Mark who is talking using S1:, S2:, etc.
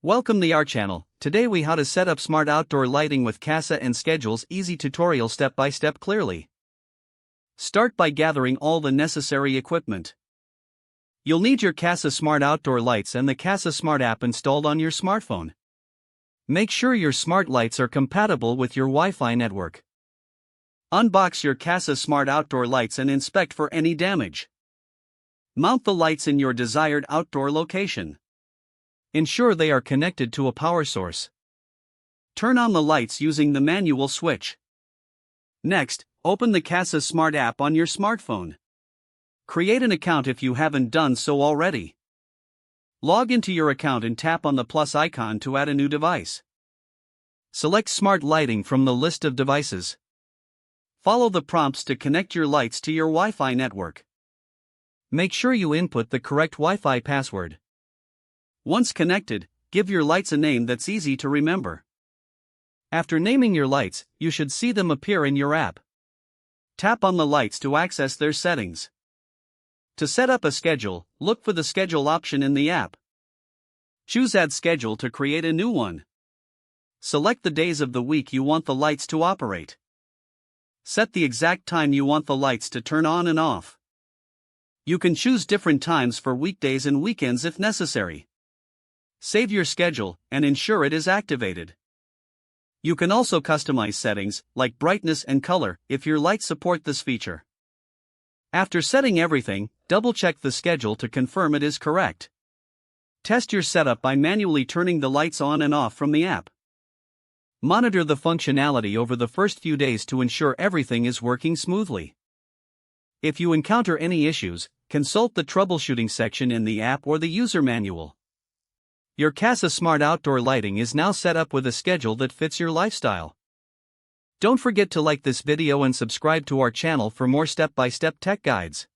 S1: Welcome to our channel. Today we how to set up smart outdoor lighting with Kasa and schedules easy tutorial step by step clearly. Start by gathering all the necessary equipment. You'll need your Kasa smart outdoor lights and the Kasa smart app installed on your smartphone. Make sure your smart lights are compatible with your Wi-Fi network. Unbox your Kasa smart outdoor lights and inspect for any damage. Mount the lights in your desired outdoor location. Ensure they are connected to a power source. Turn on the lights using the manual switch. Next, open the Kasa Smart app on your smartphone. Create an account if you haven't done so already. Log into your account and tap on the plus icon to add a new device. Select Smart Lighting from the list of devices. Follow the prompts to connect your lights to your Wi-Fi network. Make sure you input the correct Wi-Fi password. Once connected, give your lights a name that's easy to remember. After naming your lights, you should see them appear in your app. Tap on the lights to access their settings. To set up a schedule, look for the schedule option in the app. Choose Add Schedule to create a new one. Select the days of the week you want the lights to operate. Set the exact time you want the lights to turn on and off. You can choose different times for weekdays and weekends if necessary. Save your schedule and ensure it is activated. You can also customize settings, like brightness and color, if your lights support this feature. After setting everything, double-check the schedule to confirm it is correct. Test your setup by manually turning the lights on and off from the app. Monitor the functionality over the first few days to ensure everything is working smoothly. If you encounter any issues, consult the troubleshooting section in the app or the user manual. Your Kasa Smart Outdoor Lighting is now set up with a schedule that fits your lifestyle. Don't forget to like this video and subscribe to our channel for more step-by-step tech guides.